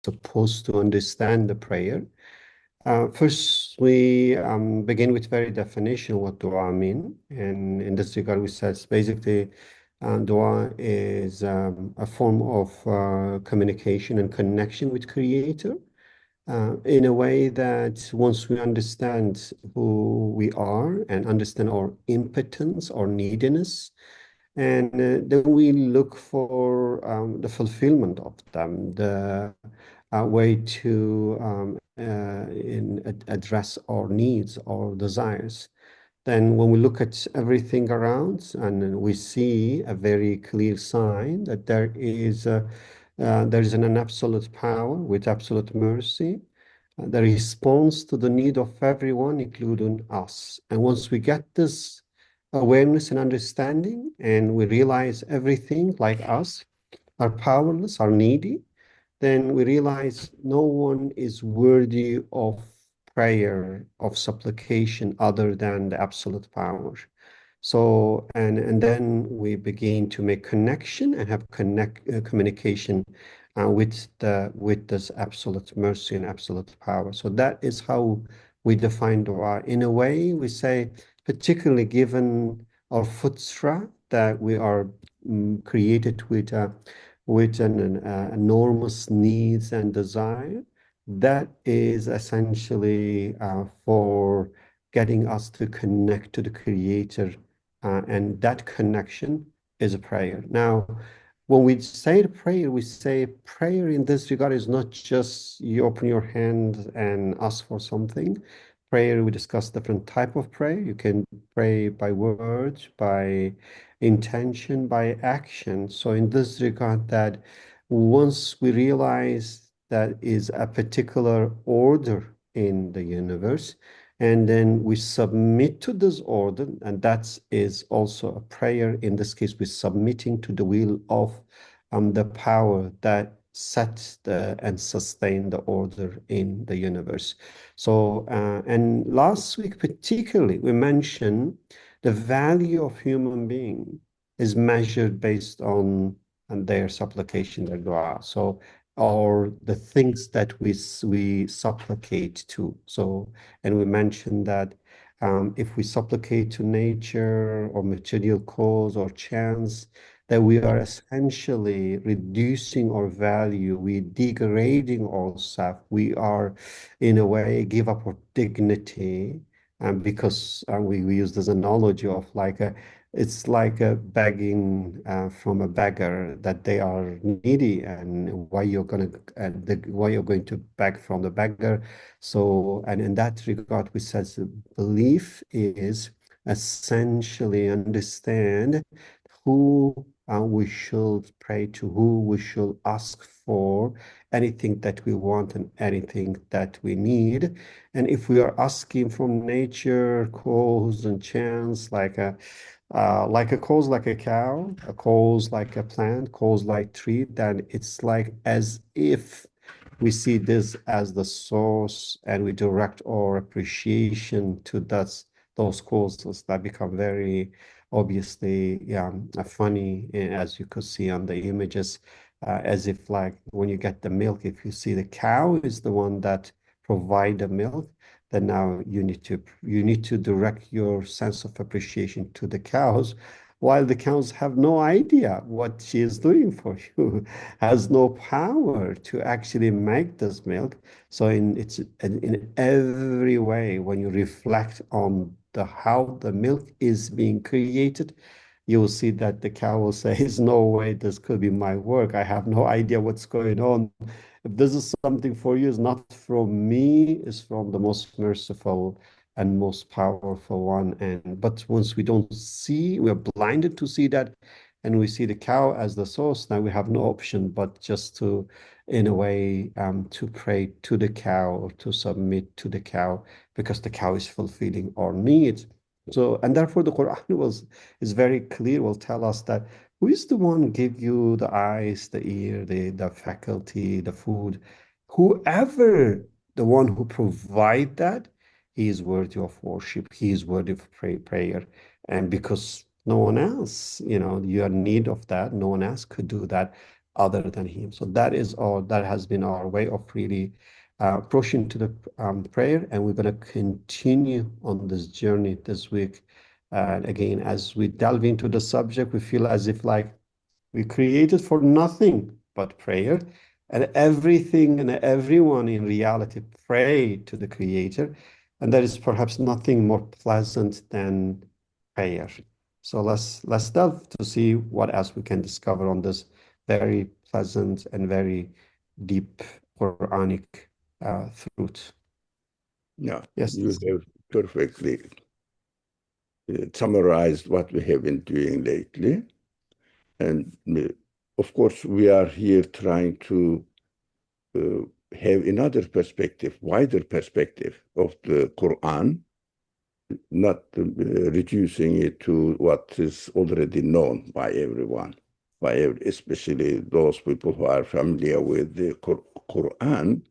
supposed to understand the prayer. First, we begin with very definition what dua mean, and in this regard, we said basically dua is a form of communication and connection with Creator in a way that once we understand who we are and understand our impotence or neediness, and then we look for the fulfillment of them, the way to address our needs or desires. Then when we look at everything around and we see a very clear sign that there is an absolute power with absolute mercy that responds to the need of everyone, including us. And once we get this awareness and understanding, and we realize everything like us are powerless, are needy, then we realize no one is worthy of prayer, of supplication other than the absolute power. So, and then we begin to make connection and have communication with this absolute mercy and absolute power. So that is how we define dua. In a way, we say, particularly given our futra, that we are created with an enormous needs and desire, that is essentially for getting us to connect to the Creator, and that connection is a prayer. Now, when we say the prayer, we say prayer in this regard is not just you open your hand and ask for something. Prayer, we discuss different type of prayer. You can pray by words, by intention, by action. So in this regard, that once we realize that is a particular order in the universe, and then we submit to this order, and that is also a prayer. In this case, we're submitting to the will of the power that sets and sustain the order in the universe. So, and last week particularly, we mentioned the value of human being is measured based on their supplication, their dua. So, or the things that we supplicate to. So, and we mentioned that if we supplicate to nature or material cause or chance, that we are essentially reducing our value, we degrading ourselves, we are in a way give up our dignity, because we use this analogy of like it's like a begging from a beggar that they are needy, and why you're going to beg from the beggar. So, and in that regard, we said the belief is essentially understand who we should pray to, who we should ask for anything that we want and anything that we need. And if we are asking from nature, cause and chance, like a cause like a cow, a cause like a plant, cause like tree, then it's like as if we see this as the source and we direct our appreciation to those causes that become very obviously, yeah, funny, as you could see on the images, as if like when you get the milk, if you see the cow is the one that provide the milk, then now you need to direct your sense of appreciation to the cows, while the cows have no idea what she is doing for you, has no power to actually make this milk. So in every way, when you reflect on the how the milk is being created, you will see that the cow will say, "There's no way this could be my work. I have no idea what's going on. If this is something for you, it's not from me, it's from the most merciful and most powerful one." And but once we don't see, we're blinded to see that, and we see the cow as the source. Now we have no option but just to, in a way, to pray to the cow or to submit to the cow because the cow is fulfilling our needs. So, and therefore the Quran is very clear, will tell us that who is the one give you the eyes, the ear, the faculty, the food? Whoever, the one who provide that, he is worthy of worship. He is worthy of prayer. And because no one else, you are in need of that, no one else could do that. other than him. So that has been our way of really approaching to the prayer, and we're going to continue on this journey this week. And again, as we delve into the subject, we feel as if like we created for nothing but prayer, and everything and everyone in reality pray to the Creator, and there is perhaps nothing more pleasant than prayer. So let's delve to see what else we can discover on this very pleasant and very deep Quranic truth. Yeah, Yes. you have perfectly summarized what we have been doing lately. And of course, we are here trying to uh, have another perspective, wider perspective of the Quran, not reducing it to what is already known by everyone, especially those people who are familiar with the Quran.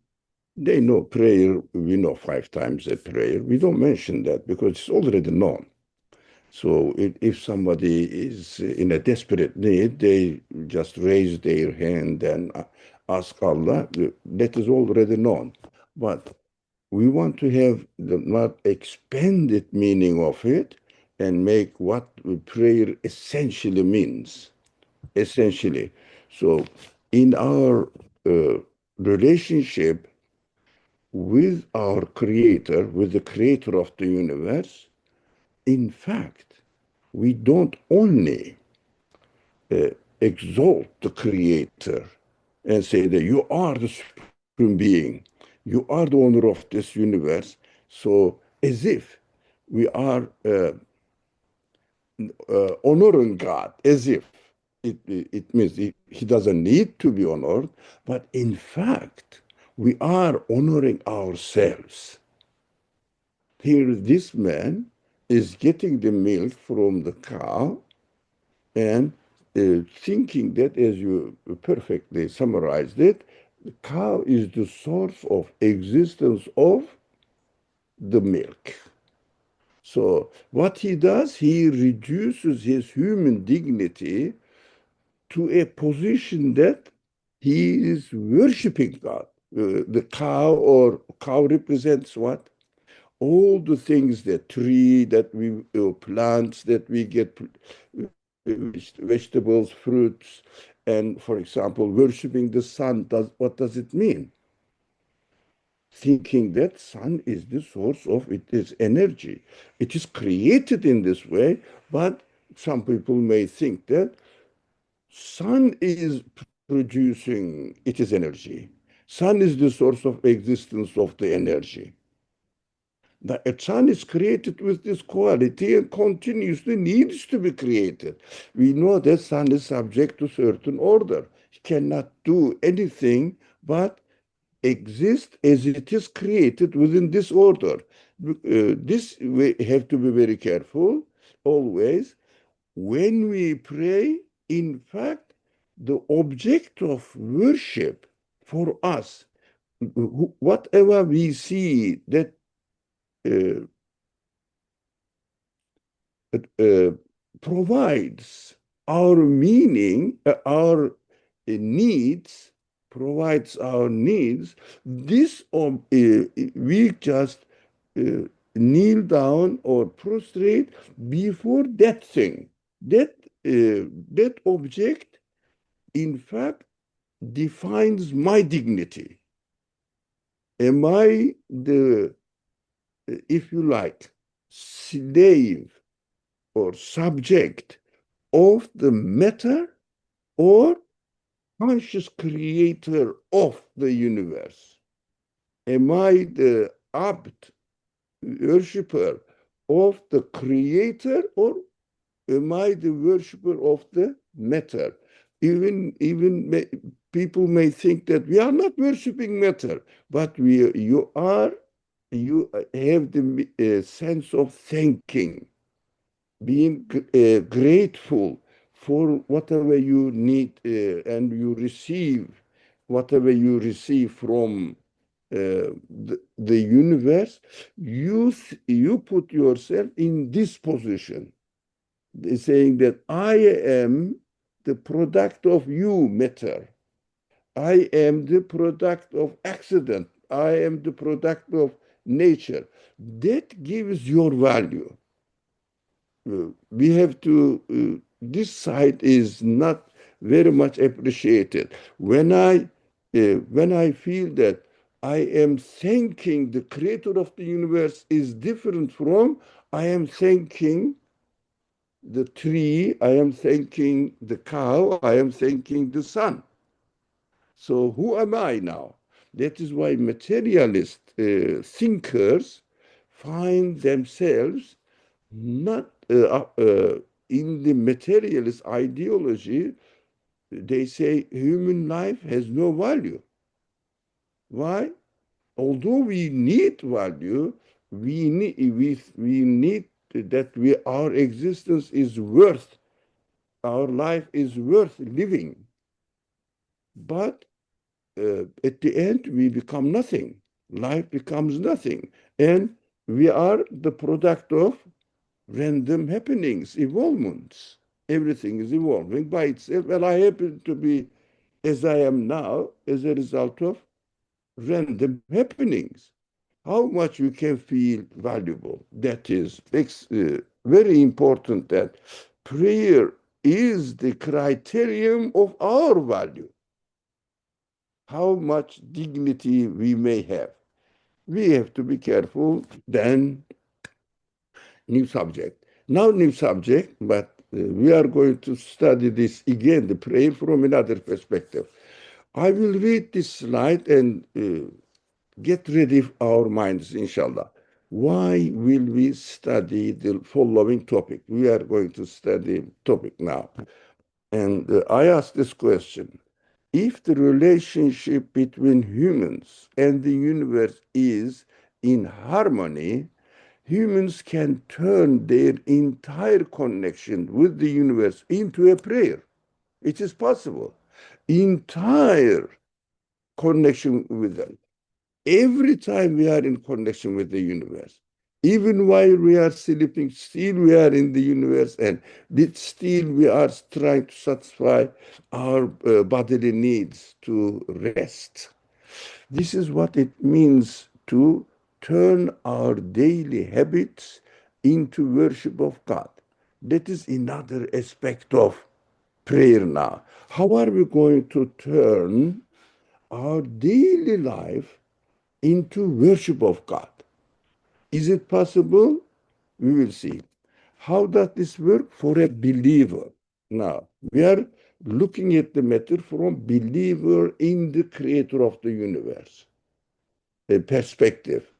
They know prayer. We know 5 times a prayer. We don't mention that because it's already known. So if somebody is in a desperate need, they just raise their hand and ask Allah. That is already known. But we want to have the not expanded meaning of it and make what prayer essentially means. Essentially. So in our relationship with our creator, with the creator of the universe, in fact, we don't only exalt the creator and say that you are the supreme being, you are the owner of this universe. So, as if we are honoring God, as if it means he doesn't need to be honored, but in fact, we are honoring ourselves. Here, this man is getting the milk from the cow and thinking that, as you perfectly summarized it, the cow is the source of existence of the milk. So, what he does, he reduces his human dignity to a position that he is worshiping God. The cow or cow represents what? All the things, the tree that we plants that we get vegetables, fruits, and for example, worshiping the sun. What does it mean? Thinking that sun is the source of it is energy. It is created in this way, but some people may think that sun is producing it is energy. Sun is the source of existence of the energy. The sun is created with this quality and continuously needs to be created. We know that sun is subject to certain order. It cannot do anything but exist as it is created within this order. This we have to be very careful always. When we pray, in fact, the object of worship for us, whatever we see that uh, uh, provides our meaning, our needs, provides our needs, this we just uh, kneel down or prostrate before that thing. That object, in fact, defines my dignity. Am I the, if you like, slave or subject of the matter or conscious creator of the universe? Am I the apt worshipper of the creator or am I the worshipper of the matter? Even people may think that we are not worshiping matter, but you have the sense of thanking, being grateful for whatever you need and you receive, whatever you receive from the universe, you put yourself in this position, saying that I am the product of you, matter. I am the product of accident. I am the product of nature. That gives your value. We have to, this side is not very much appreciated. When I feel that I am thanking the creator of the universe is different from I am thanking the tree, I am thanking the cow, I am thanking the sun. So who am I now? That is why materialist thinkers find themselves not in the materialist ideology. They say human life has no value. Why? Although we need value, we need that our existence is worth, our life is worth living. But at the end, we become nothing. Life becomes nothing. And we are the product of random happenings, evolvements. Everything is evolving by itself. And I happen to be as I am now as a result of random happenings. How much we can feel valuable. That is very important, that prayer is the criterion of our value. How much dignity we may have. We have to be careful. Then, new subject. Now, new subject, but we are going to study this again, the prayer from another perspective. I will read this slide and get ready our minds, inshallah. Why will we study the following topic? We are going to study topic now. And I ask this question. If the relationship between humans and the universe is in harmony, humans can turn their entire connection with the universe into a prayer. It is possible. Entire connection with them. Every time we are in connection with the universe, even while we are sleeping, still we are in the universe, and still we are trying to satisfy our bodily needs to rest. This is what it means to turn our daily habits into worship of God. That is another aspect of prayer now. How are we going to turn our daily life into worship of God? Is it possible? We will see. How does this work for a believer? Now, we are looking at the matter from believer in the creator of the universe, a perspective.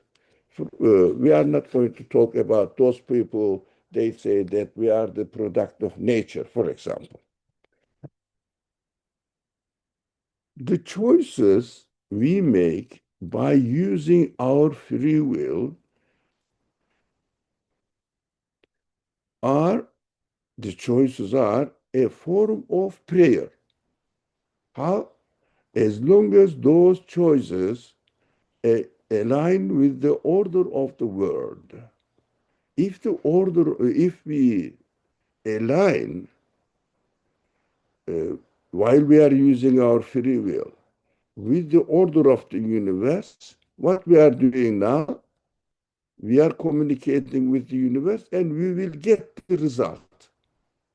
We are not going to talk about those people, they say that we are the product of nature, for example. The choices we make by using our free will are, the choices are a form of prayer. How? As long as those choices align with the order of the world. If we align while we are using our free will with the order of the universe, what we are doing now, we are communicating with the universe and we will get the result.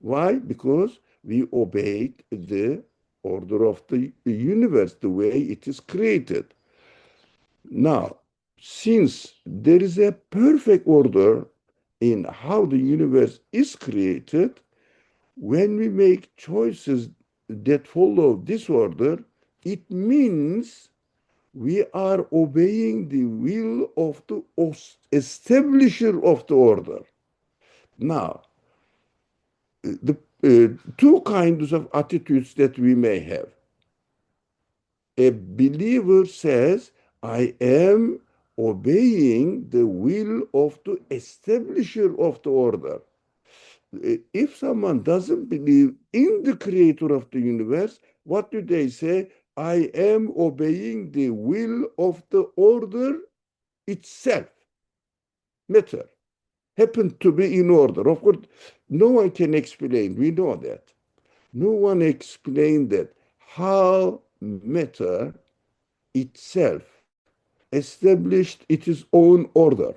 Why? Because we obeyed the order of the universe, the way it is created. Now, since there is a perfect order in how the universe is created, when we make choices that follow this order, it means we are obeying the will of the establisher of the order. Now, the two kinds of attitudes that we may have. A believer says, I am obeying the will of the establisher of the order. If someone doesn't believe in the creator of the universe, what do they say? I am obeying the will of the order itself. Matter happened to be in order. Of course, no one can explain. We know that. No one explained that. How matter itself established its own order.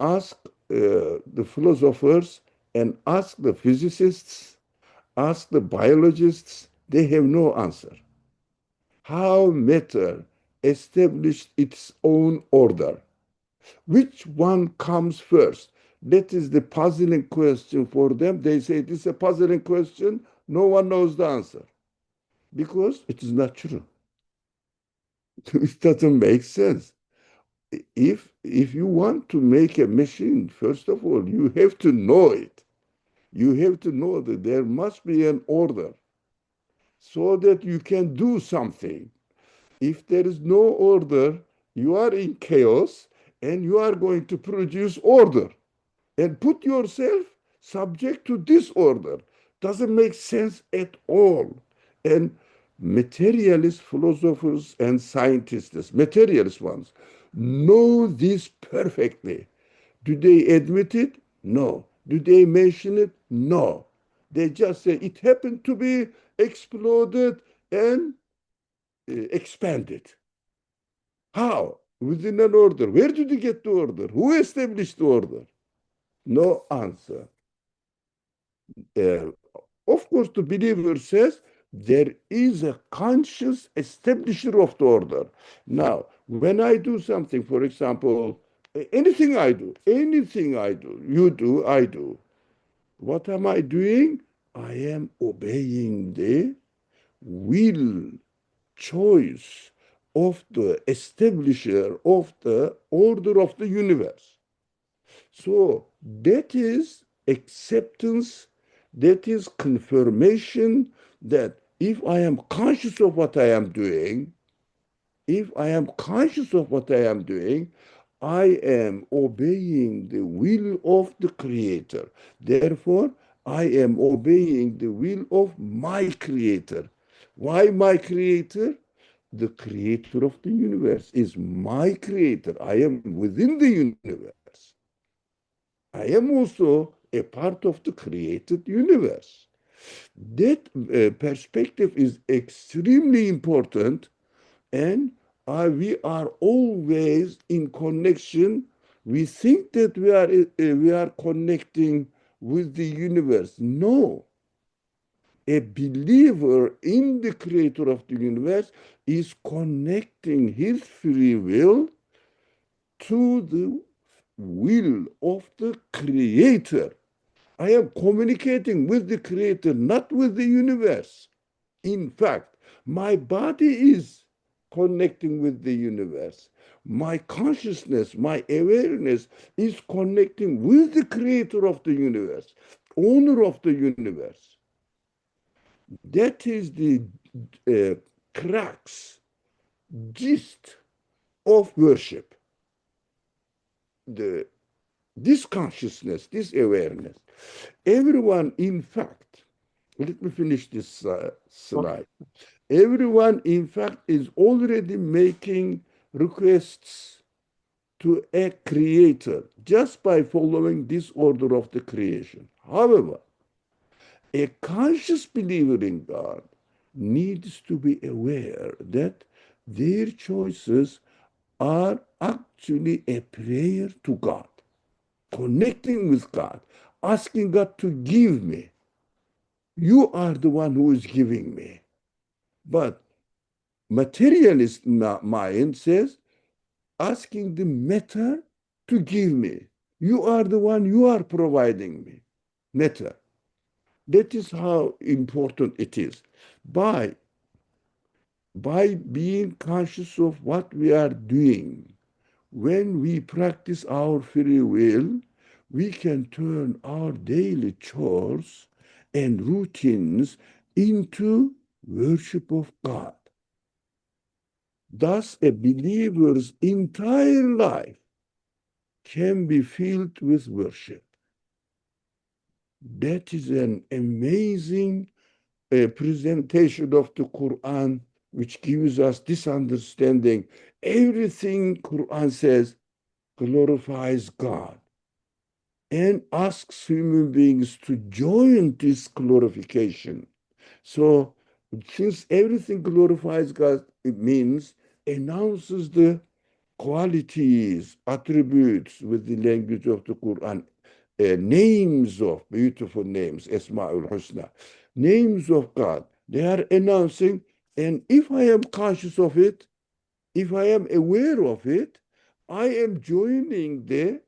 Ask the philosophers and ask the physicists, ask the biologists, they have no answer. How matter established its own order? Which one comes first? That is the puzzling question for them. They say it is a puzzling question. No one knows the answer because it is not true. It doesn't make sense. If you want to make a machine, first of all, you have to know it. You have to know that there must be an order so that you can do something. If there is no order, you are in chaos and you are going to produce order and put yourself subject to disorder. Doesn't make sense at all. And materialist philosophers and scientists, materialist ones, know this perfectly. Do they admit it? No. Do they mention it? No. They just say it happened to be exploded and expanded. How? Within an order. Where did you get the order? Who established the order? No answer. Uh, of course, the believer says there is a conscious establisher of the order. Now, when I do something, for example, anything I do, you do, I do, what am I doing? I am obeying the will, choice of the establisher of the order of the universe. So that is acceptance, that is confirmation that if I am conscious of what I am doing, if I am conscious of what I am doing, I am obeying the will of the Creator. Therefore, I am obeying the will of my Creator. Why my Creator? The Creator of the universe is my Creator. I am within the universe. I am also a part of the created universe. That perspective is extremely important, and we are always in connection. We think that we are connecting with the universe. No, a believer in the creator of the universe is connecting his free will to the will of the creator. I am communicating with the creator, not with the universe. In fact, my body is connecting with the universe. My consciousness, my awareness is connecting with the creator of the universe, owner of the universe. That is the uh, crux, gist of worship. The, this consciousness, this awareness. Everyone, in fact, let me finish this Okay. slide. Everyone, in fact, is already making requests to a creator just by following this order of the creation. However, a conscious believer in God needs to be aware that their choices are actually a prayer to God, connecting with God, asking God to give me. You are the one who is giving me. But materialist mind says, asking the matter to give me. You are the one, you are providing me. Matter. That is how important it is. By, by being conscious of what we are doing, when we practice our free will, we can turn our daily chores and routines into worship of God. Thus, a believer's entire life can be filled with worship. That is an amazing presentation of the Quran, which gives us this understanding. Everything Quran says glorifies God and asks human beings to join this glorification. So Since everything glorifies God, it means announces the qualities, attributes with the language of the Quran, names of beautiful names, Esma'ul Husna, names of God. They are announcing, and if I am conscious of it, if I am aware of it, I am joining the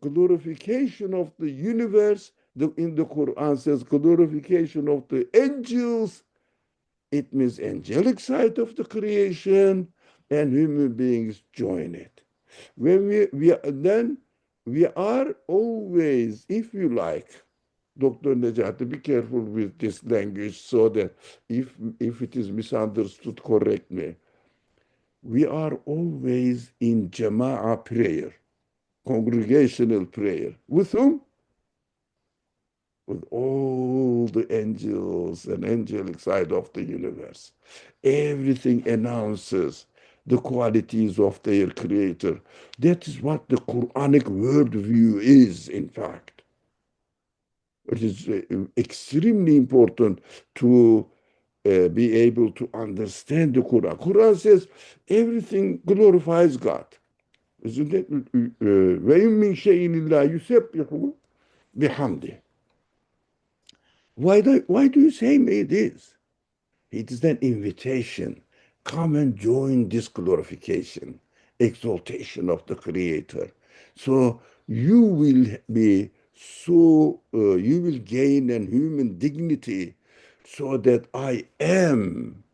glorification of the universe. In the Quran says glorification of the angels. It means angelic side of the creation, and human beings join it. When then we are always, if you like, Dr. Necati, be careful with this language so that if it is misunderstood, correct me. We are always in Jama'ah prayer, congregational prayer. With whom? With all the angels and angelic side of the universe. Everything announces the qualities of their creator. That is what the Quranic worldview is, in fact. It is extremely important to be able to understand the Quran. Quran says everything glorifies God. Isn't it? وَإِن مِّن شَيْءٍ إِلَّا يُسَبِّحُ بِحَمْدِهِ. Why do you say me this? It is an invitation. Come and join this glorification, exaltation of the Creator. So you will be you will gain an human dignity so that I am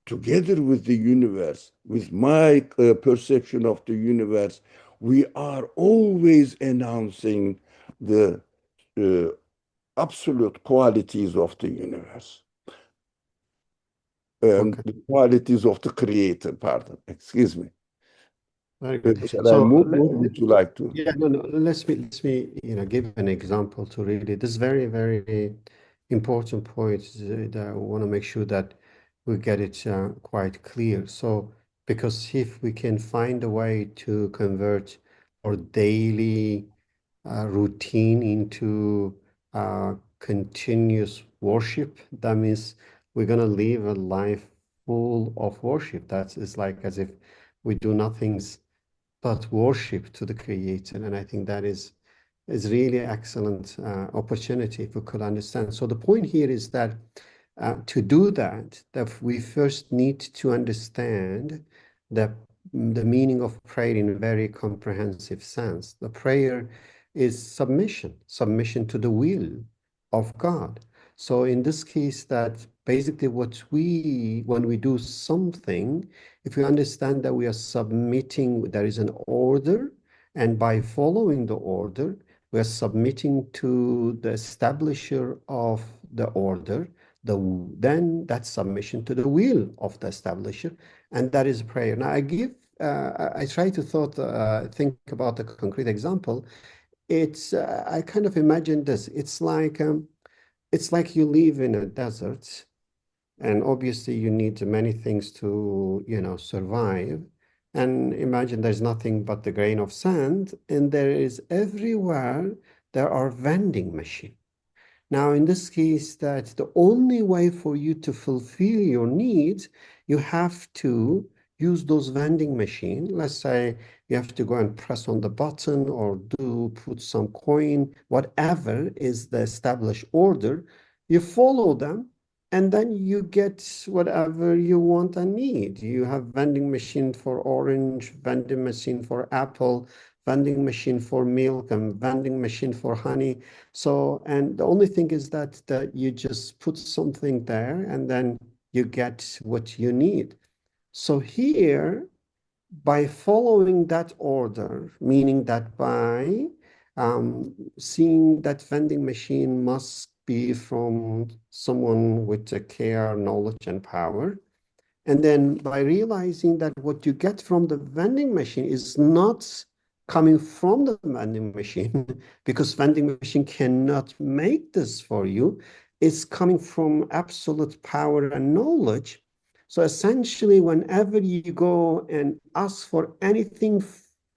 together with the universe, with my perception of the universe. We are always announcing the uh, absolute qualities of the universe and Okay, the qualities of the creator, pardon, excuse me. very good. Shall I So move or would you like to? yeah, no, no. Let me, give an example to really this very, very important point that I want to make sure that we get it quite clear. So, because if we can find a way to convert our daily routine into continuous worship, that means we're gonna live a life full of worship. That is like as if we do nothing but worship to the Creator. And I think that is really excellent opportunity if we could understand. So the point here is that to do that, that we first need to understand the the meaning of prayer in a very comprehensive sense. The prayer is submission, submission to the will of God. So in this case, that basically when we do something, if we understand that we are submitting, there is an order, and by following the order, we are submitting to the establisher of the order, then that's submission to the will of the establisher, and that is prayer. Now, I try to think about a concrete example. I kind of imagine this. It's like you live in a desert, and obviously you need many things to, survive. And imagine there's nothing but the grain of sand, and there is everywhere there are vending machines. Now, in this case, that the only way for you to fulfill your needs, you have to use those vending machine. Let's say you have to go and press on the button or put some coin, whatever is the established order. You follow them, and then you get whatever you want and need. You have vending machine for orange, vending machine for apple, vending machine for milk, and vending machine for honey. So, and the only thing is that you just put something there and then you get what you need. So here, by following that order, meaning that by seeing that vending machine must be from someone with a care, knowledge, and power, and then by realizing that what you get from the vending machine is not coming from the vending machine, because vending machine cannot make this for you, it's coming from absolute power and knowledge. So essentially, whenever you go and ask for anything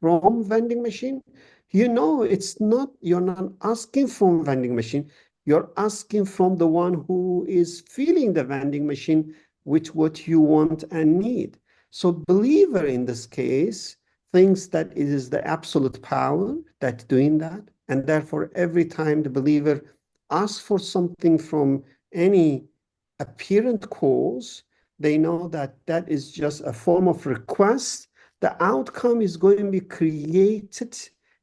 from vending machine, it's not, you're not asking from vending machine, You're asking from the one who is feeling the vending machine with what you want and need. So believer in this case thinks that it is the absolute power that's doing that. And therefore, every time the believer asks for something from any apparent cause, they know that that is just a form of request. The outcome is going to be created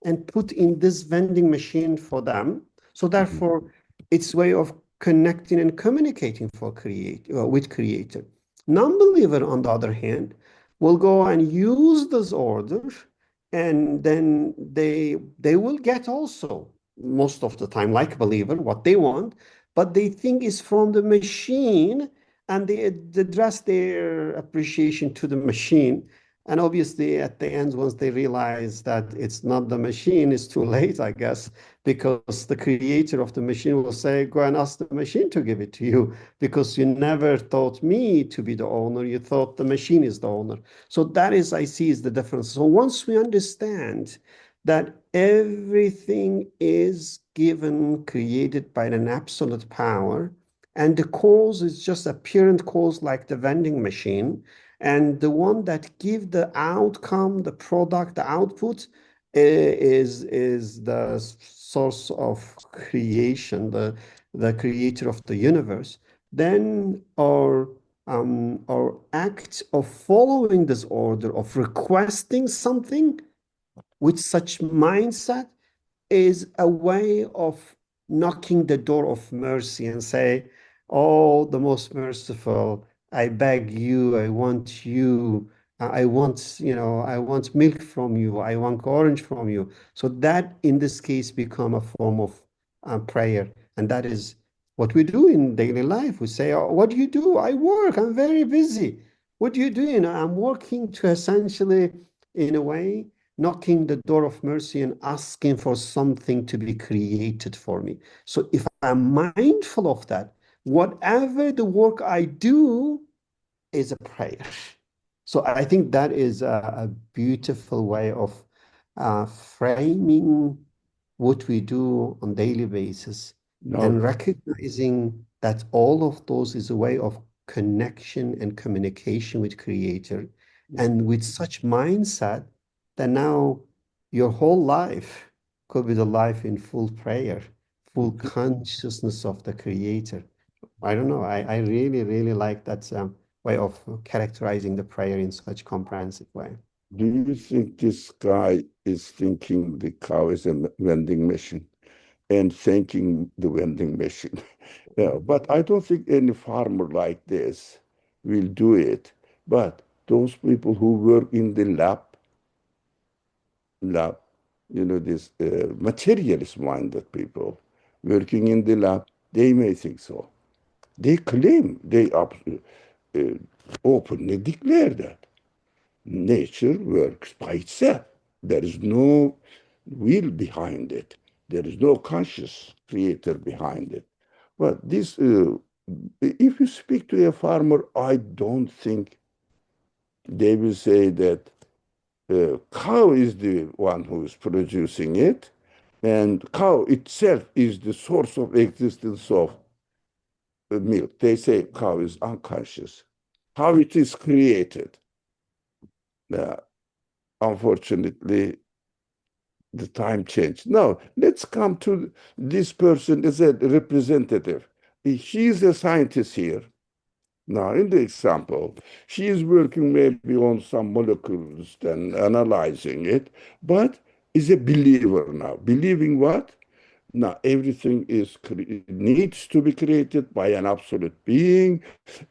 and put in this vending machine for them. So Mhm. therefore, it's way of connecting and communicating for with creator. Non-believer, on the other hand, will go and use this order, and then they will get also most of the time, like believer, what they want, but they think is from the machine, and they address their appreciation to the machine. And obviously, at the end, once they realize that it's not the machine, it's too late, I guess, because the creator of the machine will say, go and ask the machine to give it to you, because you never thought me to be the owner. You thought the machine is the owner. So that is, I see, is the difference. So once we understand that everything is given, created by an absolute power, and the cause is just apparent cause like the vending machine, and the one that give the outcome, the product, the output is the source of creation, the creator of the universe. Then our act of following this order, of requesting something with such mindset, is a way of knocking the door of mercy and say, oh, the most merciful, I beg you, I want you, I want, I want milk from you, I want orange from you. So that in this case become a form of prayer. And that is what we do in daily life. We say, oh, what do you do? I work, I'm very busy. What do you do? I'm working to essentially, in a way, knocking the door of mercy and asking for something to be created for me. So if I'm mindful of that, whatever the work I do is a prayer. So I think that is a beautiful way of framing what we do on daily basis, Now, and recognizing that all of those is a way of connection and communication with Creator. And with such mindset, that now your whole life could be the life in full prayer, full consciousness of the Creator. I don't know. I really, really like that way of characterizing the prayer in such comprehensive way. do you think this guy is thinking the cow is a vending machine and thanking the vending machine? Yeah, but I don't think any farmer like this will do it. But those people who work in the lab, this materialist-minded people working in the lab, they may think so. They claim, they openly declare that nature works by itself. There is no will behind it. There is no conscious creator behind it. But if you speak to a farmer, I don't think they will say that cow is the one who is producing it, and cow itself is the source of existence of milk. They say cow is unconscious. How it is created, uh, unfortunately, the time changed. Now, let's come to this person as a representative. She is a scientist here. Now, in the example, she is working maybe on some molecules and analyzing it, but is a believer now. Believing what? Now, everything needs to be created by an absolute being.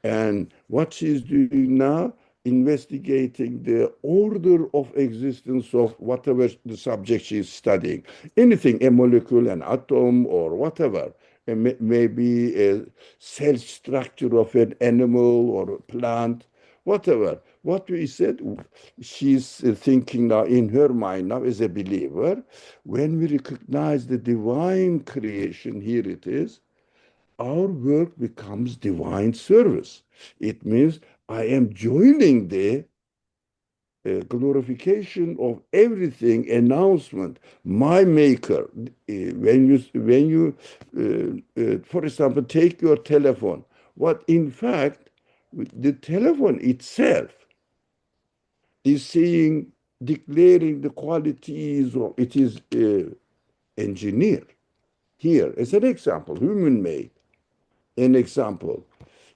And what she's doing now, investigating the order of existence of whatever the subject she's studying. Anything, a molecule, an atom, or whatever. Maybe a cell structure of an animal or a plant, whatever. What we said, she's thinking now in her mind now as a believer. When we recognize the divine creation, here it is, our work becomes divine service. It means I am joining the glorification of everything, announcement, my maker. For example, take your telephone. What in fact, the telephone itself is saying, declaring the qualities of it is engineered. Here, as an example, human made, an example.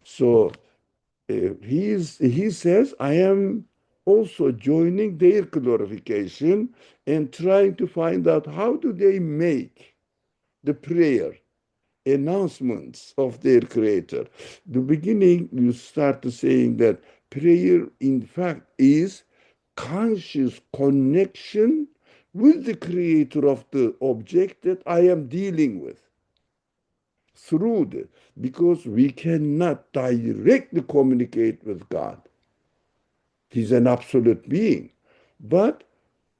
So he says, I am also joining their glorification and trying to find out how do they make the prayer announcements of their creator. The beginning, you start saying that prayer, in fact, is conscious connection with the creator of the object that I am dealing with through the, because we cannot directly communicate with God. He's an absolute being. But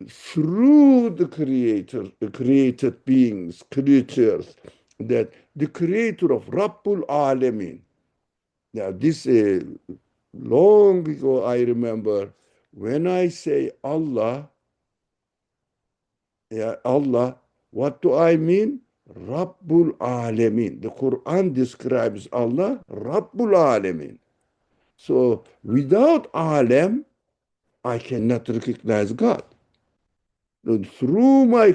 through the creator, the created beings, creatures, that the creator of Rabbul Alamin. Now, this long ago, I remember when I say Allah, yeah, Allah, what do I mean? Rabbul Alamin. The Quran describes Allah, Rabbul Alamin. So without Alam, I cannot recognize God. Through my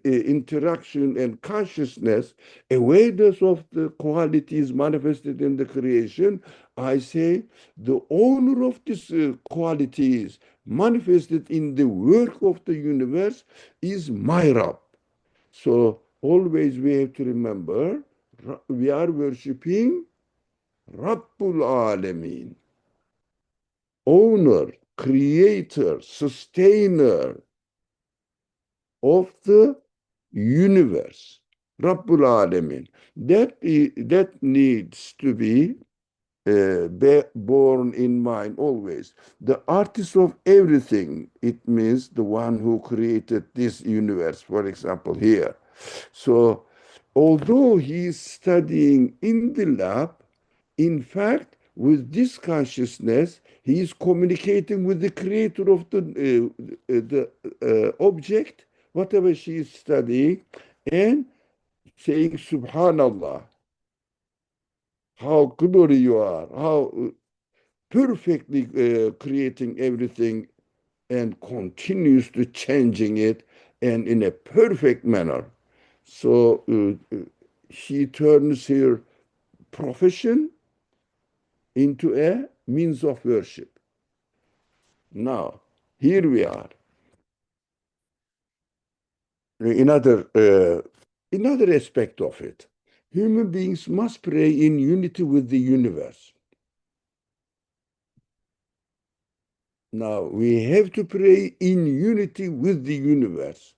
interaction and consciousness, awareness of the qualities manifested in the creation, I say the owner of these qualities manifested in the work of the universe is my Rab. So always we have to remember we are worshipping Rabbul Alameen, owner, creator, sustainer of the universe, Rabbul Alamin. That needs to be borne in mind always. The artist of everything, it means the one who created this universe, for example, here. So, although he is studying in the lab, in fact, with this consciousness, he is communicating with the creator of the object, whatever she is studying, and saying, Subhanallah, how glory you are, how perfectly creating everything and continuously changing it and in a perfect manner. So she turns her profession into a means of worship. Now, here we are. Another aspect of it. Human beings must pray in unity with the universe. Now, we have to pray in unity with the universe.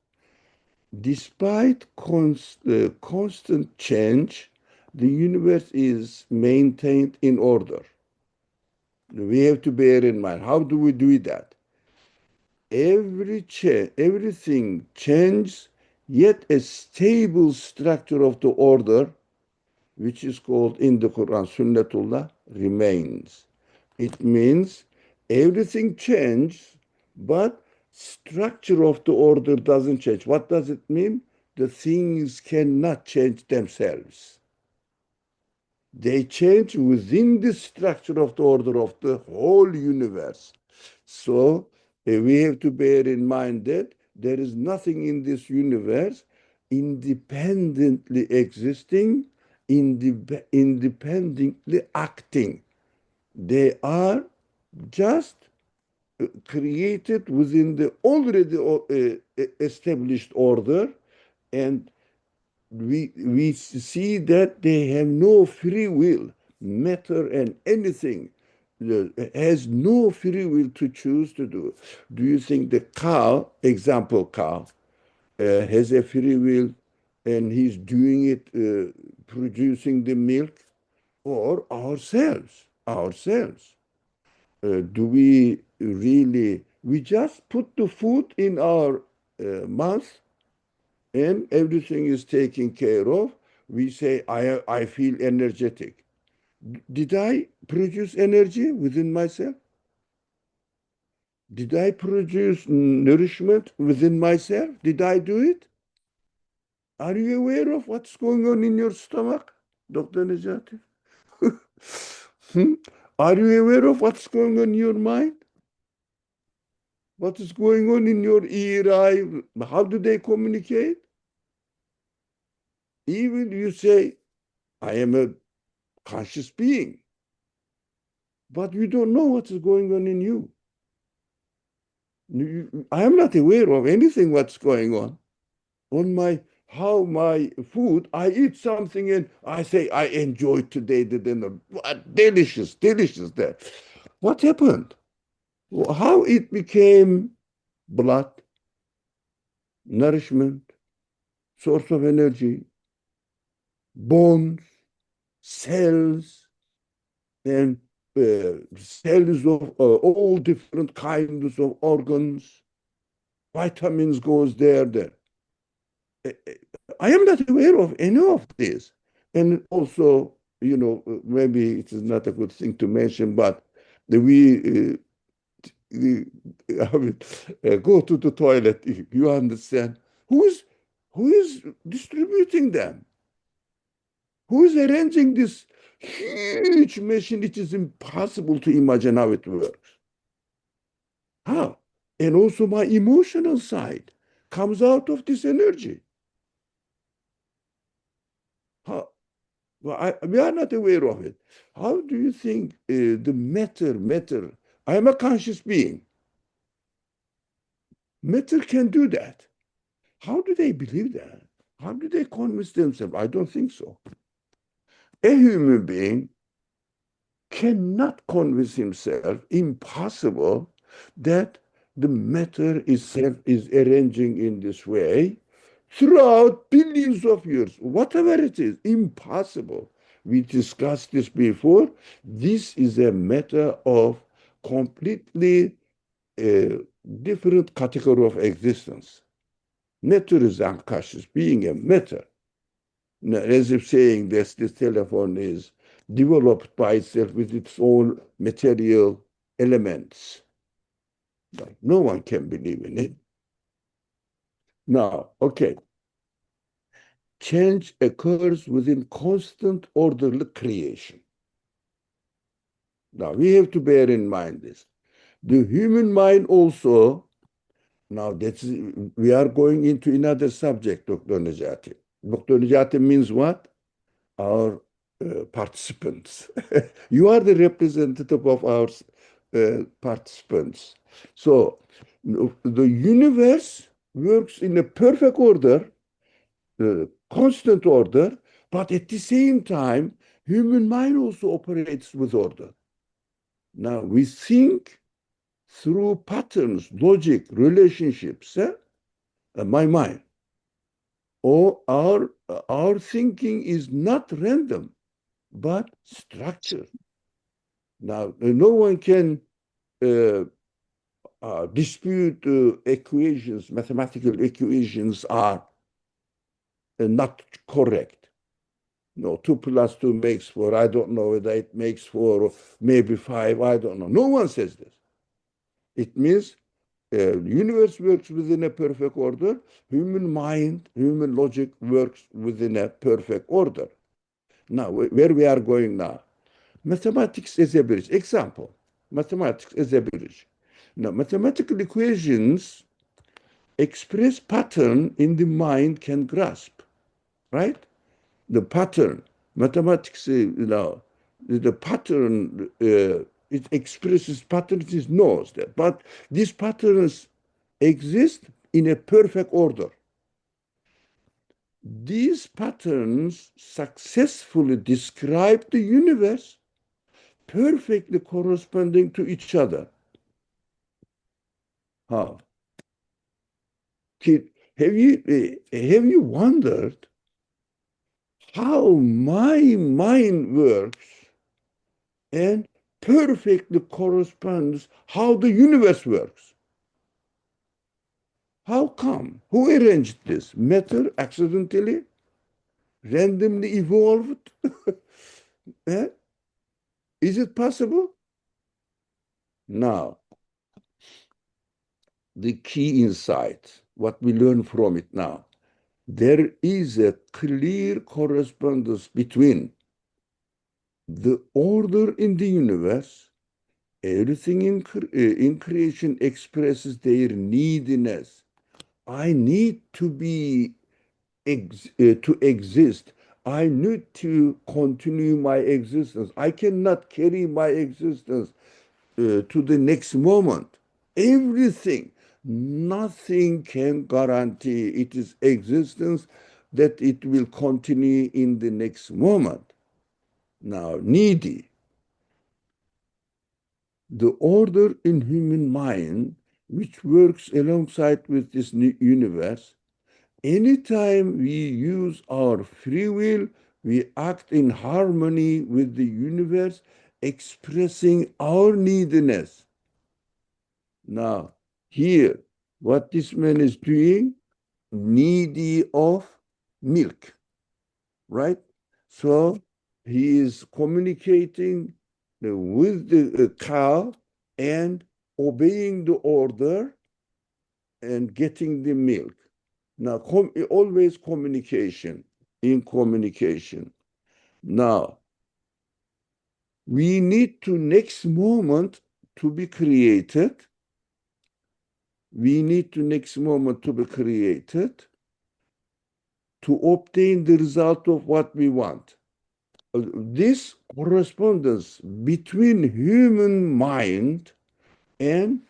Despite constant change, the universe is maintained in order. We have to bear in mind, how do we do that? Everything changes, yet a stable structure of the order, which is called in the Quran Sunnatullah, remains. It means everything changes, but structure of the order doesn't change. What does it mean? The things cannot change themselves. They change within the structure of the order of the whole universe. So we have to bear in mind that there is nothing in this universe independently existing, independently acting. They are just created within the already established order, and we see that they have no free will. Matter and anything has no free will to choose to do. Do you think the cow, example cow, has a free will and he's doing it, producing the milk, or ourselves? Ourselves. Do we really, we just put the food in our mouth and everything is taken care of. We say, I feel energetic. Did I produce energy within myself? Did I produce nourishment within myself? Did I do it? Are you aware of what's going on in your stomach, Dr. Najati? Hmm? Are you aware of what's going on in your mind? What is going on in your ear, eye? How do they communicate? Even you say, I am a conscious being, but you don't know what is going on in you. I am not aware of anything what's going on my how my food. I eat something and I say I enjoyed today the dinner. What delicious, delicious that. What happened? How it became blood, nourishment, source of energy, bones, cells, and cells of all different kinds of organs. Vitamins goes there. I am not aware of any of this. And also, maybe it is not a good thing to mention, but we I mean, go to the toilet. You understand who is distributing them? Who is arranging this huge machine? It is impossible to imagine how it works. How? And also my emotional side comes out of this energy. How? Well, we are not aware of it. How do you think the matter? I am a conscious being. Matter can do that. How do they believe that? How do they convince themselves? I don't think so. A human being cannot convince himself, impossible, that the matter is arranging in this way throughout billions of years, whatever it is, impossible. We discussed this before. This is a matter of completely uh, different category of existence. Matter is unconscious, being a matter. Now, as if saying that this telephone is developed by itself with its own material elements. Like, no one can believe in it. Now, okay, change occurs within constant orderly creation. Now, we have to bear in mind this. The human mind also, now that's, we are going into another subject, Dr. Najati. Dr. Najati means what? Our participants. You are the representative of our participants. So the universe works in a perfect order, constant order, but at the same time, human mind also operates with order. Now we think through patterns, logic, relationships, my mind. Or our thinking is not random, but structured. Now, no one can uh, dispute equations, mathematical equations are not correct. No, 2 plus 2 makes 4. I don't know whether it makes 4 or maybe 5. I don't know. No one says this. It means universe works within a perfect order. Human mind, human logic works within a perfect order. Now, where we are going now? Mathematics is a bridge. Example, mathematics is a bridge. Now, mathematical equations express pattern in the mind can grasp, right? The pattern, mathematics, the pattern, it expresses patterns, it knows that. But these patterns exist in a perfect order. These patterns successfully describe the universe perfectly corresponding to each other. How? Have you wondered how my mind works and perfectly corresponds how the universe works? How come? Who arranged this? Matter accidentally, randomly evolved? Eh? Is it possible? Now, the key insight, what we learn from it now. There is a clear correspondence between the order in the universe. Everything in creation expresses their neediness. I need to be to exist. I need to continue my existence. I cannot carry my existence to the next moment. Everything, nothing can guarantee its existence that it will continue in the next moment. Now, needy, the order in human mind, which works alongside with this universe, anytime we use our free will, we act in harmony with the universe, expressing our neediness. Now, here, what this man is doing, needy of milk, right? So he is communicating with the cow and obeying the order and getting the milk. Now, always communication, in communication. Now, we need to next moment to be created. We need to next moment to be created to obtain the result of what we want. This correspondence between human mind and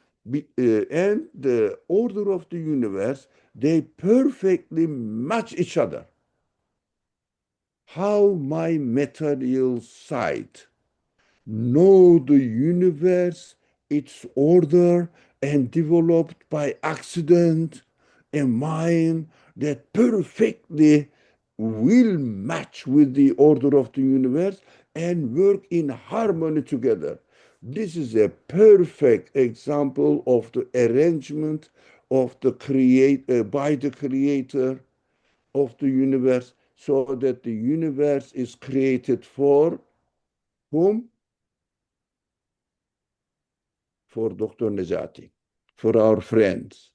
and the order of the universe, they perfectly match each other. How my material side know the universe, its order, and developed by accident a mind that perfectly will match with the order of the universe and work in harmony together. This is a perfect example of the arrangement of the by the creator of the universe, so that the universe is created for whom? For Dr. Nejati, for our friends.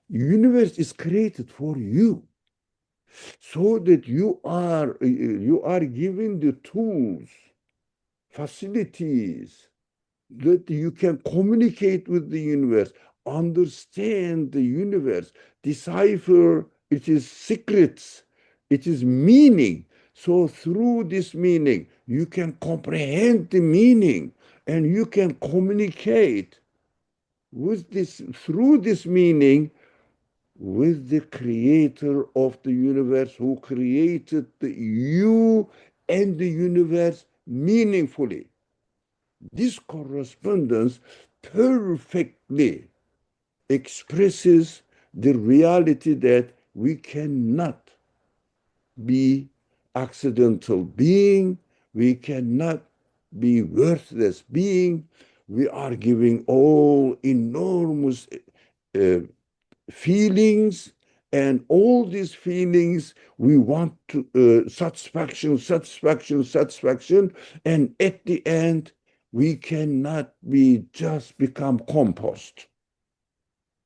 Universe is created for you, so that you are given the tools, facilities, that you can communicate with the universe, understand the universe, decipher its secrets, its meaning. So through this meaning, you can comprehend the meaning and you can communicate with this through this meaning with the creator of the universe, who created you and the universe meaningfully. This correspondence perfectly expresses the reality that we cannot be accidental being, we cannot be worthless being. We are giving all enormous uh, feelings, and all these feelings we want to satisfaction, satisfaction, satisfaction, and at the end we cannot be just become compost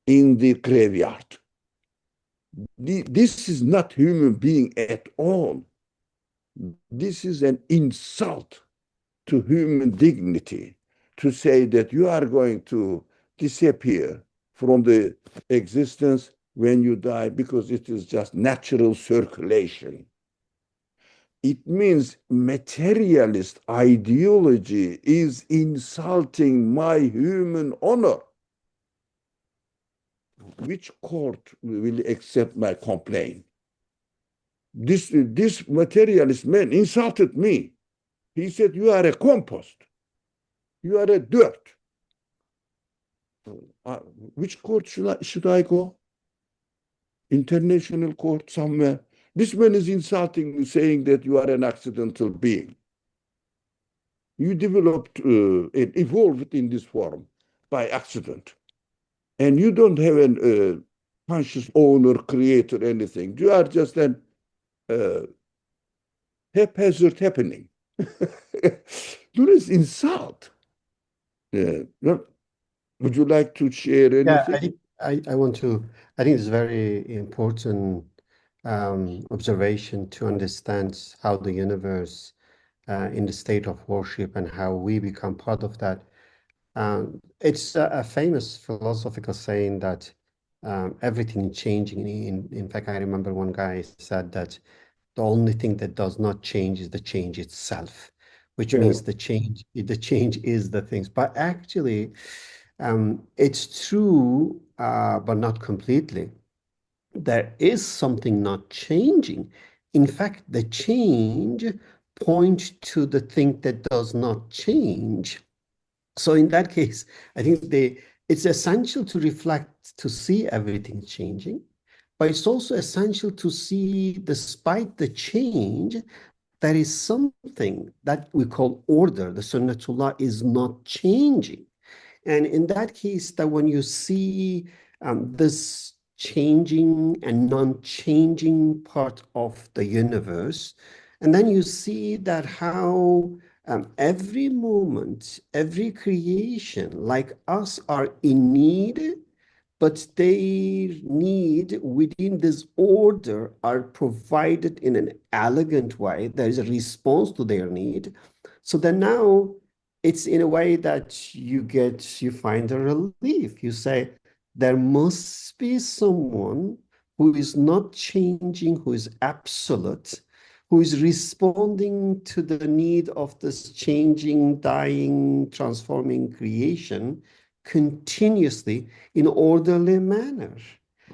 in the graveyard. This is not human being at all. This is an insult to human dignity to say that you are going to disappear from the existence when you die because it is just natural circulation. It means materialist ideology is insulting my human honor. Which court will accept my complaint? This materialist man insulted me. He said, you are a compost. You are a dirt. Uh, which court should I go? International court somewhere. This man is insulting me, saying that you are an accidental being. You developed and evolved in this form by accident. And you don't have a conscious owner, creator, anything. You are just an uh, haphazard happening. There is insult. Would you like to share Yeah, anything? I want to, I think it's very important observation to understand how the universe in the state of worship and how we become part of that. It's a famous philosophical saying that everything is changing. In fact, I remember one guy said that the only thing that does not change is the change itself, which Yeah. means the change is the things. But actually, it's true, but not completely. There is something not changing. In fact, the change points to the thing that does not change. So in that case, I think it's essential to reflect to see everything changing, but it's also essential to see, despite the change, there is something that we call order. The Sunnatullah is not changing. And in that case, that when you see this changing and non-changing part of the universe, and then you see that how every moment, every creation, like us, are in need, but their need within this order are provided in an elegant way. There is a response to their need. So then now it's in a way that you find a relief. You say, there must be someone who is not changing, who is absolute, who is responding to the need of this changing, dying, transforming creation continuously in orderly manner.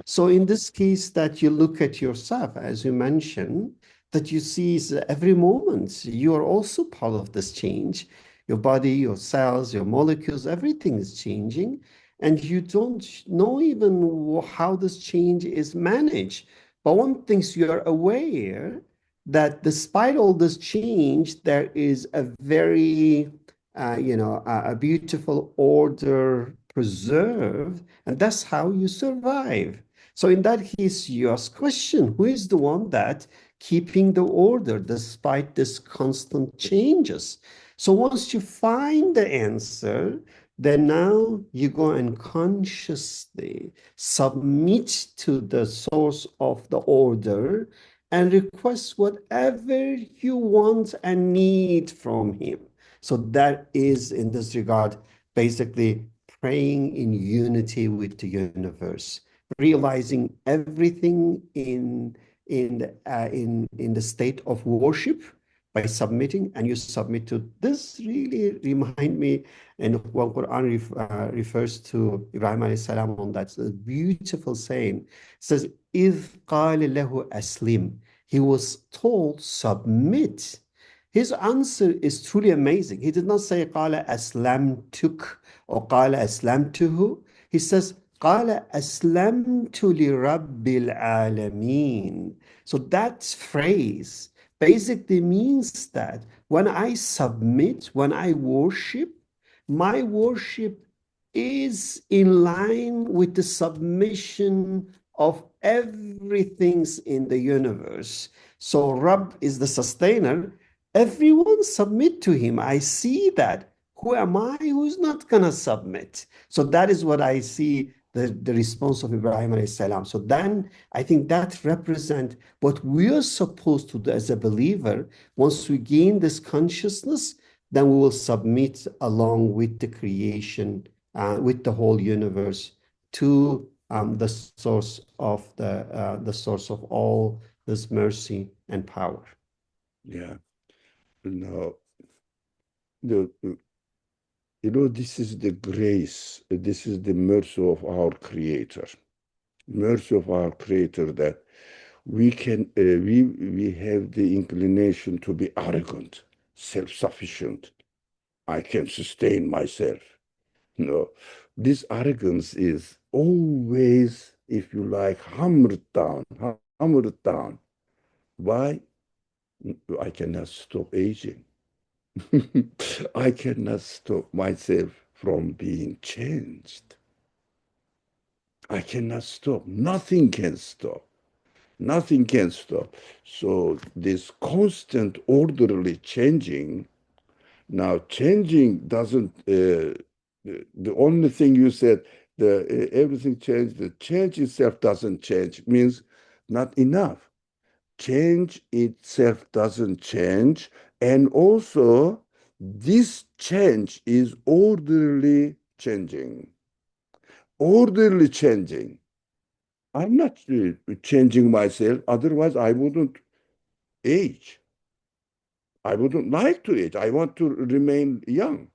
So in this case, that you look at yourself, as you mentioned, that you see is every moment you are also part of this change. Your body, your cells, your molecules, everything is changing, and you don't know even how this change is managed. But one thing you are aware that despite all this change, there is a very a beautiful order preserved, and that's how you survive. So in that case, you ask question, who is the one that keeping the order despite this constant changes? So once you find the answer, then now you go and consciously submit to the source of the order and request whatever you want and need from him. So that is, in this regard, basically praying in unity with the universe, realizing everything in the state of worship by submitting, and you submit to this. Really remind me, and when Quran refers to Ibrahim alayhi salam on that, it's a beautiful saying. It says, "إِذْ قَالَ لَهُ أَسْلِمْ." He was told, submit. His answer is truly amazing. He did not say قال أسلمتك or قال أسلمته. He says قال أسلمت لرب العالمين. So that phrase basically means that when I submit, when I worship, my worship is in line with the submission of everything's in the universe. So Rab is the sustainer. Everyone submit to him. I see that. Who am I who's not going to submit? So that is what I see the response of Ibrahim alayhi salam. So then I think that represent what we are supposed to do as a believer. Once we gain this consciousness, then we will submit along with the creation, with the whole universe, to the source of all this mercy and power. Yeah. No, this is the grace, this is the mercy of our Creator. Mercy of our Creator that we have the inclination to be arrogant, self-sufficient. I can sustain myself. No, this arrogance is always, if you like, hammered down, hammered down. Why? I cannot stop aging. I cannot stop myself from being changed. I cannot stop. Nothing can stop. Nothing can stop. So this constant orderly changing, now changing doesn't, the only thing you said, Everything changes. The change itself doesn't change. Means not enough. Change itself doesn't change, and also this change is orderly changing. Orderly changing. I'm not changing myself. Otherwise, I wouldn't age. I wouldn't like to age. I want to remain young,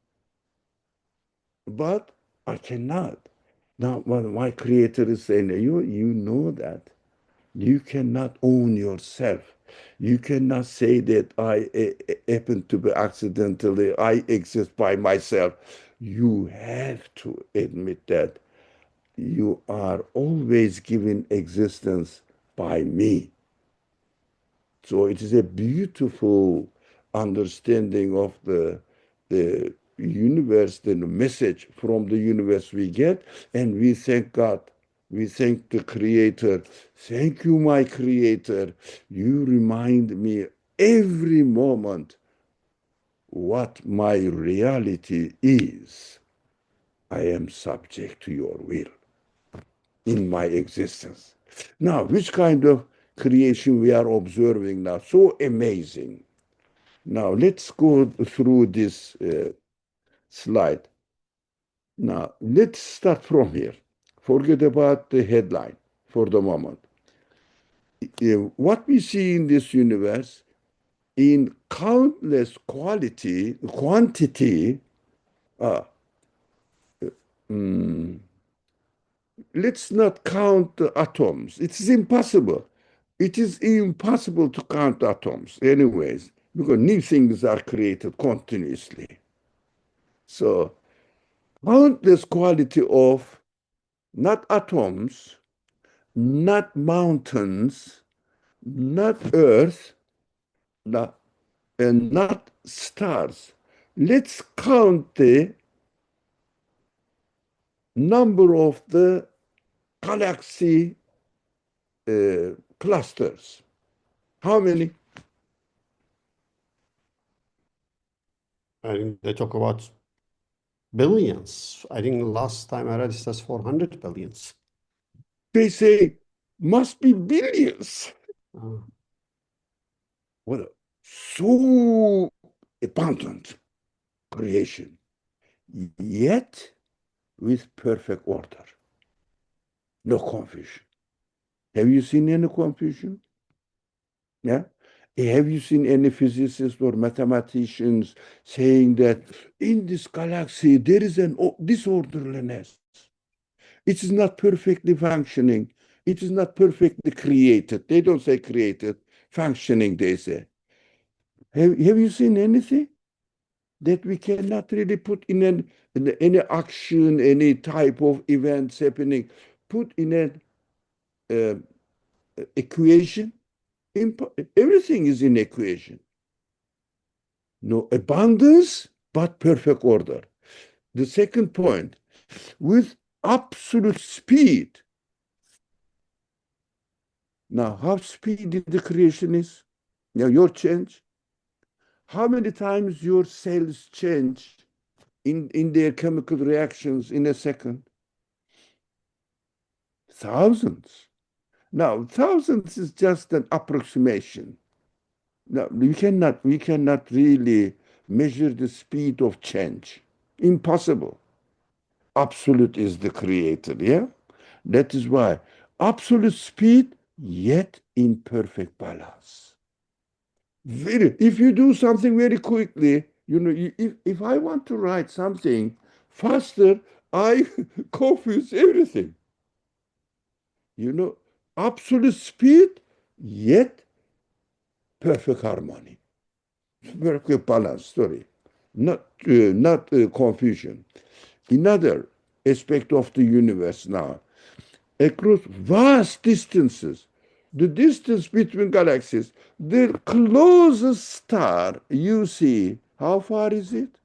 but I cannot. Now, my creator is saying, you know that. You cannot own yourself. You cannot say that I happen to be accidentally, I exist by myself. You have to admit that you are always given existence by me. So it is a beautiful understanding of the universe, the message from the universe we get, and we thank God. We thank the Creator. Thank you, my Creator. You remind me every moment what my reality is. I am subject to your will in my existence. Now, which kind of creation we are observing now? So amazing. Now, let's go through this slide. Now, let's start from here. Forget about the headline for the moment. What we see in this universe, in countless quantity, uh, mm, let's not count the atoms. It is impossible. It is impossible to count atoms, anyways, because new things are created continuously. So, countless quality of not atoms, not mountains, not earth, not, and not stars. Let's count the number of the galaxy clusters. How many? I think they talk about billions. I think last time I read it says 400 billions. They say must be billions. Uh, Well, so abundant creation, yet with perfect order. No confusion. Have you seen any confusion? Yeah. Have you seen any physicists or mathematicians saying that in this galaxy there is an disorderliness? It is not perfectly functioning. It is not perfectly created. They don't say created, functioning, they say. Have you seen anything that we cannot really put in any action, any type of events happening, put in an uh, equation? Everything is in equation. No abundance, but perfect order. The second point, with absolute speed. Now, how speedy the creation is? Now, your change. How many times your cells change in their chemical reactions in a second? Thousands. Now, thousands is just an approximation. Now, we cannot really measure the speed of change. Impossible. Absolute is the creator, yeah? That is why absolute speed, yet in perfect balance. If you do something very quickly, if I want to write something faster, I confuse everything. You know, absolute speed, yet perfect harmony. Perfect balance, sorry. Not confusion. Another aspect of the universe now, across vast distances, the distance between galaxies, the closest star you see, how far is it?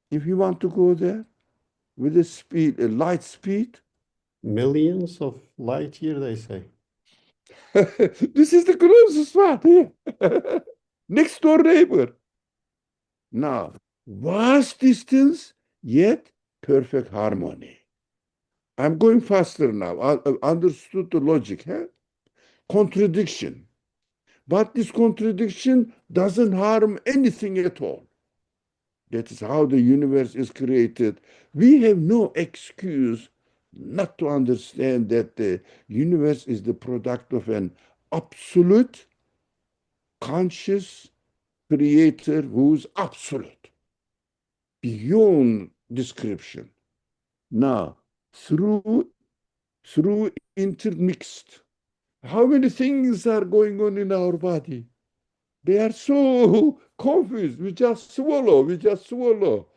If you want to go there with a light speed, millions of light year, they say. this is the closest one here. Next door neighbor. Now, vast distance, yet perfect harmony. I'm going faster now. I understood the logic, huh? Contradiction. But this contradiction doesn't harm anything at all. That is how the universe is created. We have no excuse not to understand that the universe is the product of an absolute, conscious creator who's absolute, beyond description. Now, through intermixed, how many things are going on in our body? They are so confused. We just swallow. We just swallow.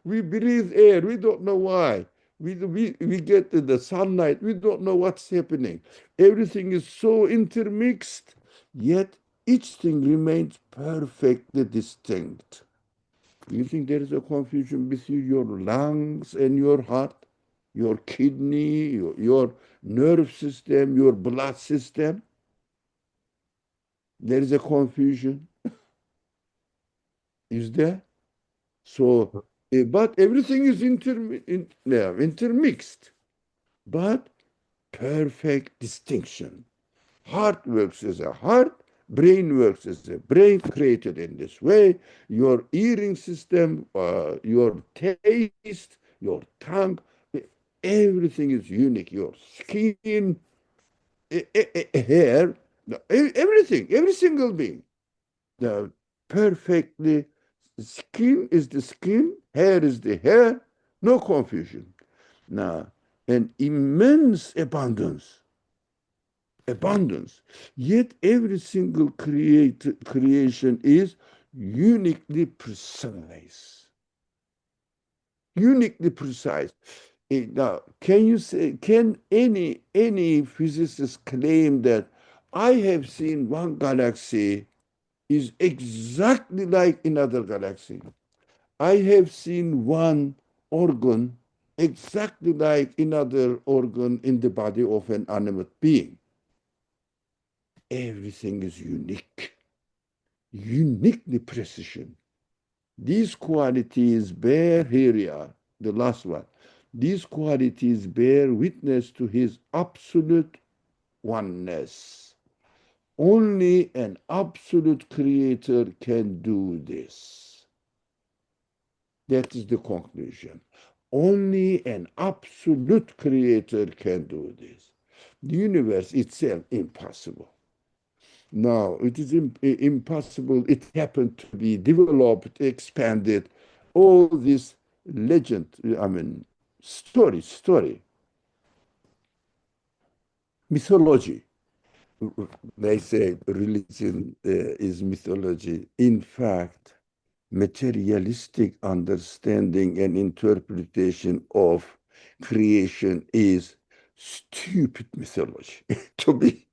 We breathe air. We don't know why. We get the sunlight. We don't know what's happening. Everything is so intermixed, yet each thing remains perfectly distinct. You think there is a confusion between your lungs and your heart, your kidney, your nerve system, your blood system? There is a confusion. Is there? So, but everything is yeah, intermixed, but perfect distinction. Heart works as a heart, brain works as a brain created in this way. Your hearing system, your taste, your tongue, everything is unique. Your skin, hair, everything, every single being. The perfectly skin is the skin, hair is the hair, no confusion. Now, an immense abundance. Yet every single creation is uniquely precise. Uniquely precise. Now, can you say, can any physicist claim that I have seen one galaxy is exactly like another galaxy? I have seen one organ exactly like another organ in the body of an animate being. Everything is unique, uniquely precision. These qualities bear, here we are, the last one. These qualities bear witness to his absolute oneness. Only an absolute creator can do this. That is the conclusion. Only an absolute creator can do this. The universe itself, impossible. Now, it is impossible. It happened to be developed, expanded, all this legend, I mean, story, mythology. They say religion is mythology. In fact, materialistic understanding and interpretation of creation is stupid mythology. to be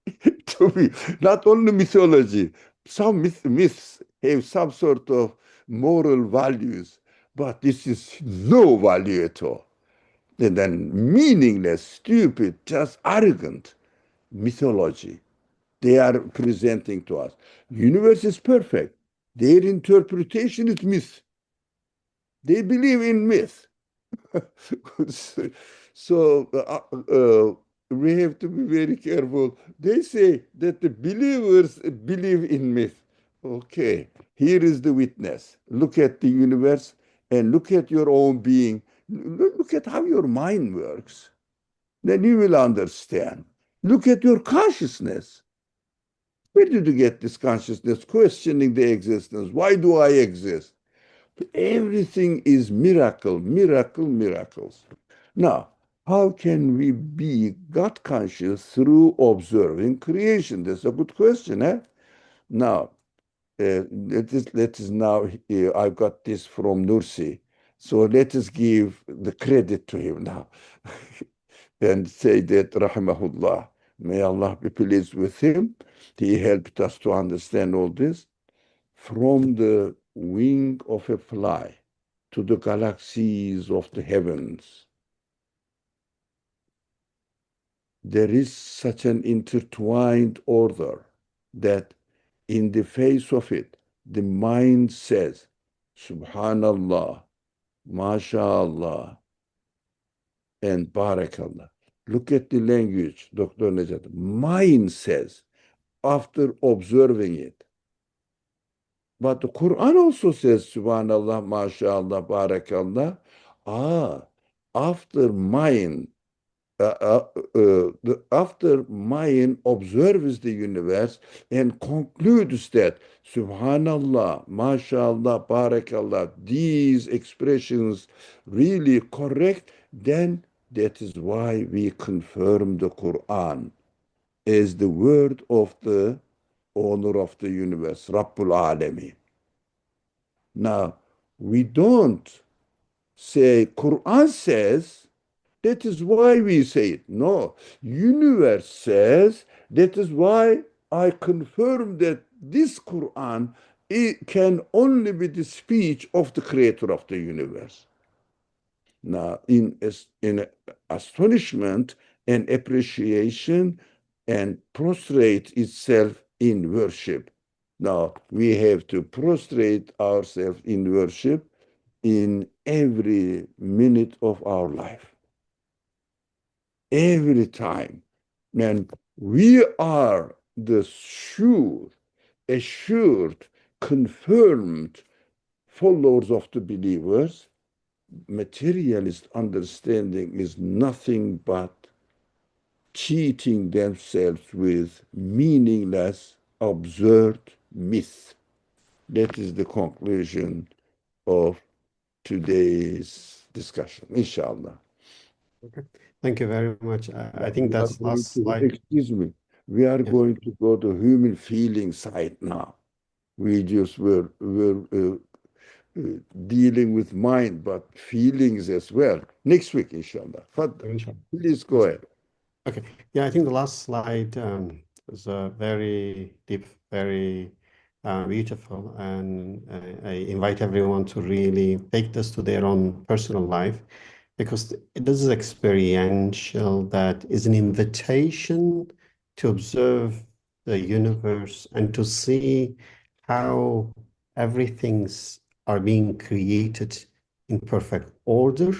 to be not only mythology, some myths have some sort of moral values, but this is no value at all. And then meaningless, stupid, just arrogant mythology they are presenting to us. Universe is perfect. Their interpretation is myth. They believe in myth. so we have to be very careful. They say that the believers believe in myth. Okay, here is the witness. Look at the universe and look at your own being. Look at how your mind works. Then you will understand. Look at your consciousness. Where did you get this consciousness? Questioning the existence. Why do I exist? Everything is miracles. Now, how can we be God conscious through observing creation? That's a good question, eh? Now, let us now, I've got this from Nursi. So let us give the credit to him now and say that, rahimahullah, may Allah be pleased with him. He helped us to understand all this. From the wing of a fly to the galaxies of the heavens, there is such an intertwined order that in the face of it, the mind says, Subhanallah, MashaAllah, and barakallah. Look at the language, Dr. Nejat. Mind says, after observing it. But the Quran also says, Subhanallah, MashaAllah, Barakallah. Ah, after mind, after mind observes the universe and concludes that Subhanallah, MashaAllah, Barakallah, these expressions really correct, then that is why we confirm the Quran as the word of the owner of the universe, Rabbul Alamin. Now, we don't say, Quran says, that is why we say it. No, universe says, that is why I confirm that this Quran, it can only be the speech of the creator of the universe. Now, in astonishment and appreciation and prostrate itself in worship. Now, we have to prostrate ourselves in worship in every minute of our life, every time. And we are the sure, assured, confirmed followers of the believers. Materialist understanding is nothing but cheating themselves with meaningless, absurd myth. That is the conclusion of today's discussion, inshallah. Okay. Thank you very much. I Now think we are that's going last to, slide. excuse me, we are Yes, going to go to human feeling side now. We just were dealing with mind, but feelings as well. Next week, inshallah. Fadl, inshallah. please go Yes. ahead. Okay. Yeah, I think the last slide is very deep, very beautiful, and I invite everyone to really take this to their own personal life because this is experiential, that is an invitation to observe the universe and to see how everything's are being created in perfect order,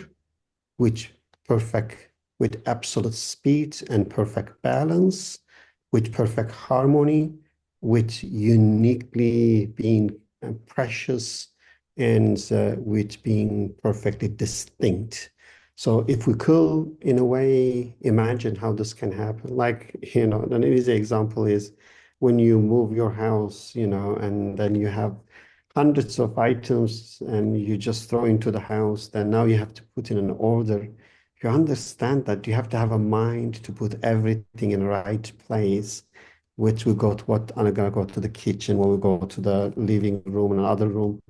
which perfect with absolute speed and perfect balance, with perfect harmony, with uniquely being precious and with being perfectly distinct. So if we could, in a way, imagine how this can happen, like, an easy example is when you move your house, and then you have hundreds of items and you just throw into the house, then now you have to put in an order. You understand that you have to have a mind to put everything in the right place, which will go to what I'm gonna go to the kitchen, when we go to the living room and another room.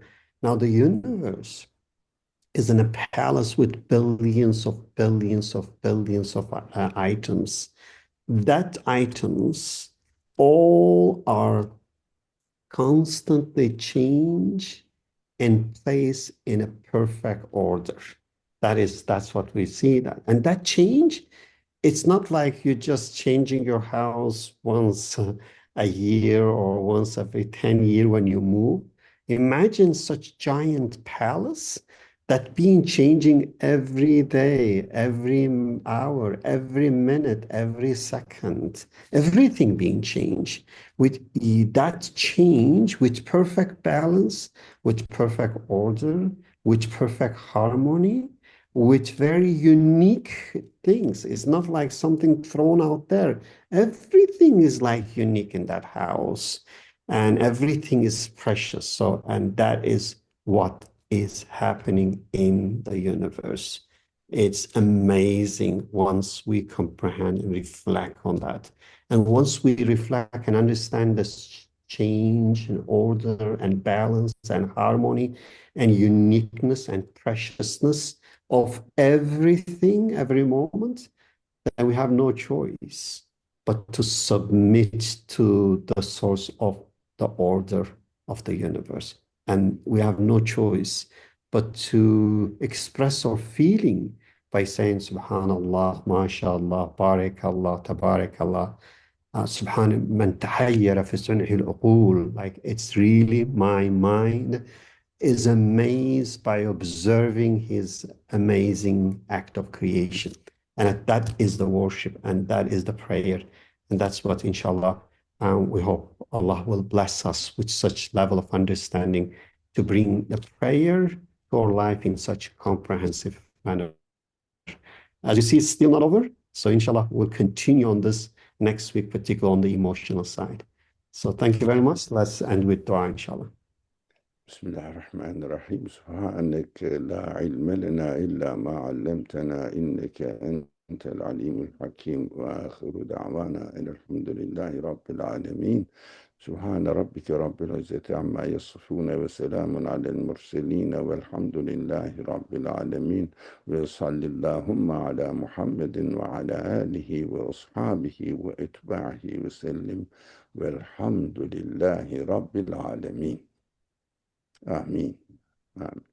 Now the universe is in a palace with billions of billions of billions of items. That items all are constantly change and place in a perfect order. That's what we see that. And that change, it's not like you're just changing your house once a year or once every 10 years when you move. Imagine such giant palace that being changing every day, every hour, every minute, every second, everything being changed. With that change, with perfect balance, with perfect order, with perfect harmony, with very unique things. It's not like something thrown out there. Everything is like unique in that house, and everything is precious. So, and that is what is happening in the universe. It's amazing once we comprehend and reflect on that. And once we reflect and understand this change and order and balance and harmony and uniqueness and preciousness of everything, every moment, then we have no choice but to submit to the source of the order of the universe. And we have no choice but to express our feeling by saying Subhanallah, MashaAllah, Barakallah, Tabarakallah, Subhan man tahayyara fi sun'il uqul. Like, it's really my mind is amazed by observing his amazing act of creation. And that is the worship and that is the prayer. And that's what, inshallah, we hope Allah will bless us with such level of understanding to bring the prayer to our life in such a comprehensive manner. As you see, it's still not over. So inshallah, we'll continue on this next week, particularly on the emotional side. So thank you very much. Let's end with dua, inshallah. بسم الله الرحمن الرحيم سبحانك لا علم لنا إلا ما علمتنا إنك أنت العليم الحكيم وآخر دعوانا إن الحمد لله رب العالمين سبحان ربك رب العزة عما يصفون وسلام على المرسلين والحمد لله رب العالمين وصلى اللهم على محمد وعلى آله وأصحابه وأتباعه وسلم والحمد لله رب العالمين آمين آمين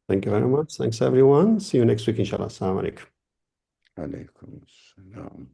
Thank you very much. Thanks, everyone. See you next week, inshallah. Assalamu alaikum. عليكم السلام